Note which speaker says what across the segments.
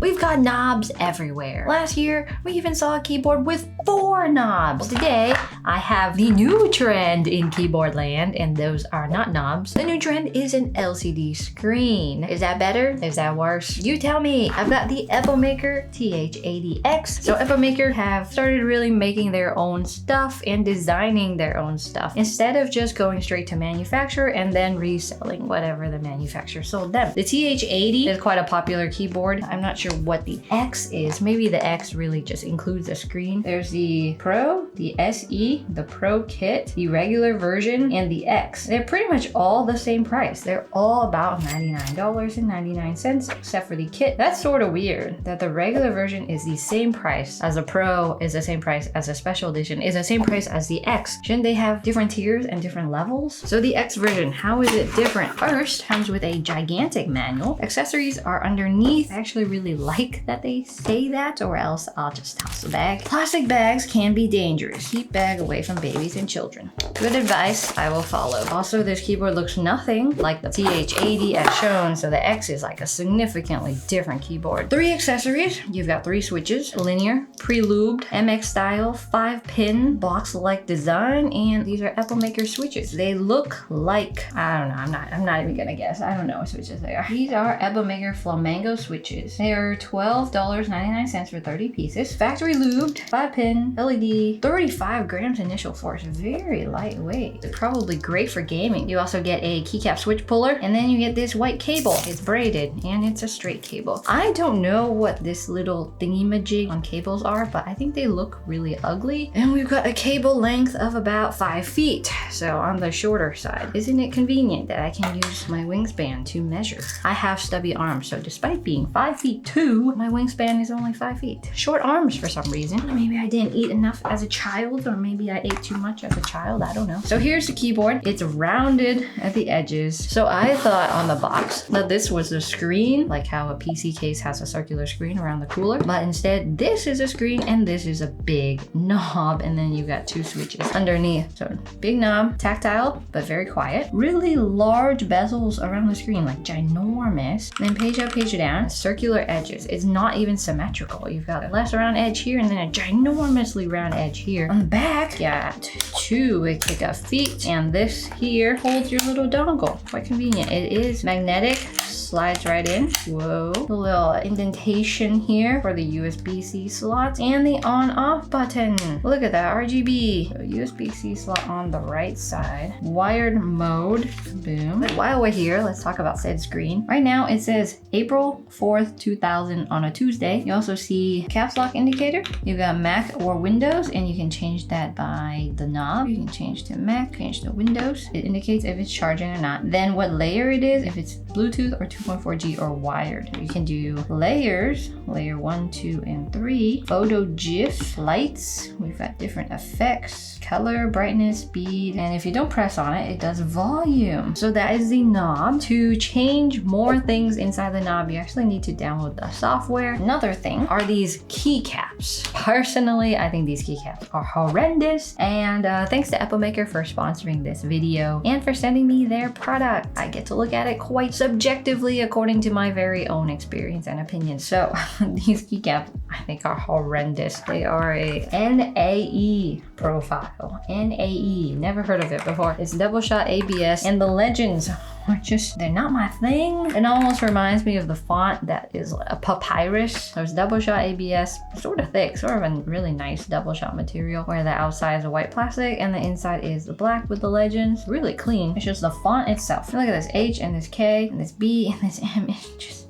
Speaker 1: we've got knobs everywhere. Last year, we even saw a keyboard with 4 knobs. Today, I have the new trend in keyboard land, and those are not knobs. The new trend is an LCD screen. Is that better? Is that worse? You tell me. I've got the Epomaker TH80X. So Epomaker have started really making their own stuff and designing their own stuff instead of just going straight to manufacturer and then reselling whatever the manufacturer sold them. The TH80 is quite a popular keyboard. I'm not sure what the X is. Maybe the X really just includes a screen. There's the Pro, the SE, the Pro Kit, the regular version, and the X. They're pretty much all the same price. They're all about $99.99 except for the kit. That's sort of weird that the regular version is the same price as a Pro, is the same price as a special edition, is the same price as the X. Shouldn't they have different tiers and different levels? So the X version, how is it different? First, comes with a gigantic manual. Accessories are underneath. I actually really like that they say that, or else I'll just toss the bag. Plastic bags can be dangerous. Keep bag away from babies and children. Good advice, I will follow. Also, this keyboard looks nothing like the TH80 as shown, so the X is like a significantly different keyboard. 3 accessories. You've got 3 switches, linear, pre-lubed, MX style, 5-pin, box-like design, and these are Epomaker switches. They look like, I don't know, I'm not even gonna guess. I don't know what switches they are. These are Epomaker Flamingo switches. They are $12.99 for 30 pieces. Factory lubed, 5-pin, LED, 35 grams initial force. Very lightweight. They're probably great for gaming. You also get a keycap switch puller, and then you get this white cable. It's braided, and it's a straight cable. I don't know what this little thingy-majig on cables are, but I think they look really ugly. And we've got a cable length of about 5 feet, so on the shorter side. Isn't it convenient that I can use my wingspan to measure? I have stubby arms, so despite being 5'2", my wingspan is only 5 feet. Short arms for some reason. Maybe I didn't eat enough as a child, or maybe I ate too much as a child, I don't know. So here's the keyboard. It's rounded at the edges. So I thought on the box that this was the screen, like how a PC case has a circular screen around the cooler, but instead this is a screen and this is a big knob, and then you got 2 switches underneath. So big knob, tactile, but very quiet. Really large bezels around the screen, like ginormous. Then page up, page down, circular edges. It's not even symmetrical. You've got a less round edge here and then a ginormously round edge here. On the back, you got 2 big pickup feet, and this here holds your little dongle. Quite convenient. It is magnetic, slides right in. Whoa. A little indentation here for the USB-C slots and the on-off button. Look at that, RGB. So USB-C slot on the right side. Wired mode. Boom. But while we're here, let's talk about said screen. Right now it says April 4th, 2000 on a Tuesday. You also see caps lock indicator. You've got Mac or Windows, and you can change that by the knob. You can change to Mac, change to Windows. It indicates if it's charging or not. Then what layer it is, if it's Bluetooth or 2.4G or wired. You can do layers, layer 1, 2, and 3. Photo GIF, lights. We've got different effects, color, brightness, speed, and if you don't press on it, it does volume. So that is the knob. To change more things inside the knob, you actually need to download the software. Another thing are these keycaps. Personally, I think these keycaps are horrendous, and thanks to Epomaker for sponsoring this video and for sending me their product. I get to look at it quite subjectively according to my very own experience and opinion. So these keycaps I think are horrendous. They are a NAE profile. NAE, never heard of it before. It's double shot ABS, and the legends are just, they're not my thing. It almost reminds me of the font that is a papyrus. There's double shot ABS, sort of thick, sort of a really nice double shot material, where the outside is a white plastic and the inside is the black with the legends. Really clean. It's just the font itself. Look at this H and this K and this B and this M. It's just,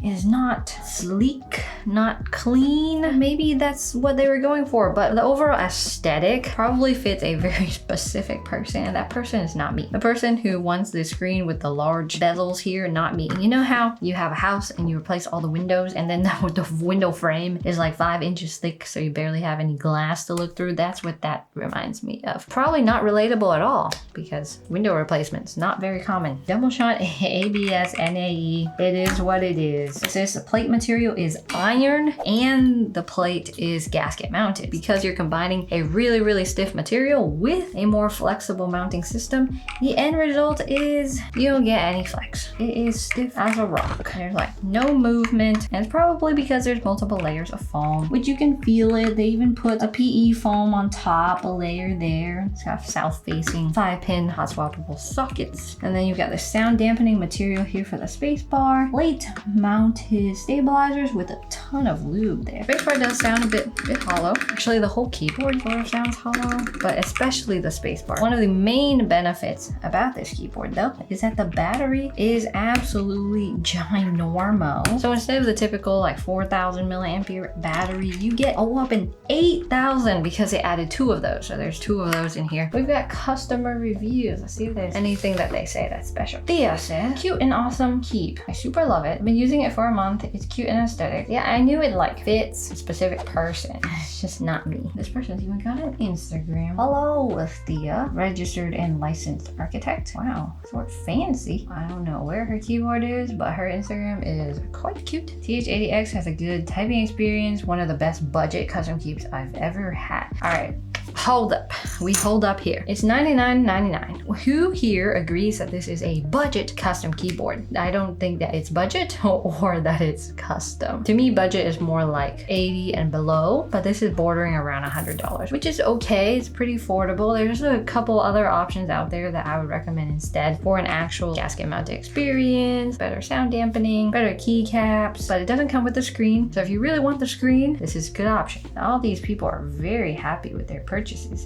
Speaker 1: it is not sleek, not clean. Maybe that's what they were going for, but the overall aesthetic probably fits a very specific person, and that person is not me. The person who wants the screen with the large bezels here, not me. You know how you have a house and you replace all the windows, and then the window frame is like 5 inches thick, so you barely have any glass to look through? That's what that reminds me of. Probably not relatable at all, because window replacements, not very common. Double shot ABS NAE, it is what it is. It says the plate material is iron iron and the plate is gasket mounted. Because you're combining a really stiff material with a more flexible mounting system, the end result is you don't get any flex. It is stiff as a rock. There's like no movement, and it's probably because there's multiple layers of foam, which you can feel it. They even put a PE foam on top, a layer there. It's got south-facing 5-pin hot swappable sockets. And then you've got the sound dampening material here for the space bar. Plate mounted stabilizers with a ton of lube there. Space bar does sound a bit hollow. Actually, the whole keyboard sort of sounds hollow, but especially the space bar. One of the main benefits about this keyboard though is that the battery is absolutely ginormo. So instead of the typical like 4,000 milliampere battery, you get a whopping 8,000 because they added 2 of those. So there's 2 of those in here. We've got customer reviews. Let's see if there's anything that they say that's special. Thea says, cute and awesome keep. I super love it. I've been using it for a month. It's cute and aesthetic. Yeah, I knew it like fits a specific person. It's just not me. This person's even got an Instagram. Hello, Thea. Registered and licensed architect. Wow, sort of fancy. I don't know where her keyboard is, but her Instagram is quite cute. TH80X has a good typing experience. One of the best budget custom keeps I've ever had. All right. Hold up. We hold up here. It's $99.99. Who here agrees that this is a budget custom keyboard? I don't think that it's budget or that it's custom. To me, budget is more like 80 and below, but this is bordering around $100, which is okay. It's pretty affordable. There's a couple other options out there that I would recommend instead for an actual gasket mounted experience, better sound dampening, better keycaps, but it doesn't come with the screen. So if you really want the screen, this is a good option. All these people are very happy with their purchases.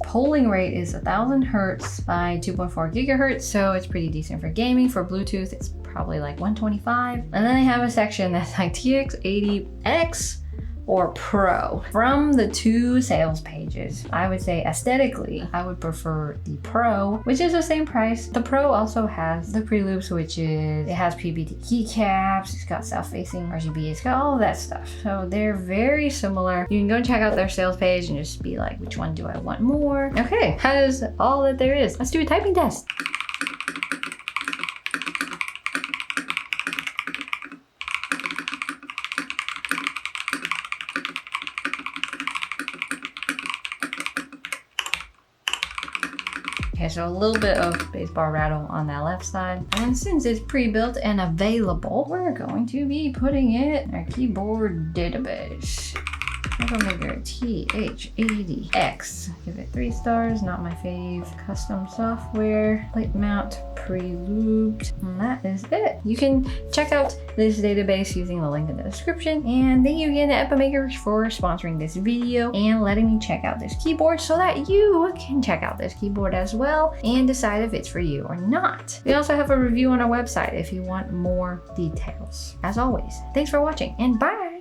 Speaker 1: Polling rate is 1,000 hertz by 2.4 gigahertz, so it's pretty decent for gaming. For Bluetooth, it's probably like 125. And then they have a section that's like TX80X or Pro. From the 2 sales pages, I would say aesthetically, I would prefer the Pro, which is the same price. The Pro also has the pre-loop switches, it has PBT keycaps, it's got south-facing RGB, it's got all of that stuff. So they're very similar. You can go and check out their sales page and just be like, which one do I want more? Okay, that is all that there is. Let's do a typing test. Okay, so a little bit of spacebar rattle on that left side. And since it's pre-built and available, we're going to be putting it in our keyboard database. Epomaker TH80X. Give it 3 stars, not my fave. Custom software, plate mount, pre-lubed, and that is it. You can check out this database using the link in the description. And thank you again to Epomaker for sponsoring this video and letting me check out this keyboard so that you can check out this keyboard as well and decide if it's for you or not. We also have a review on our website if you want more details. As always, thanks for watching and bye!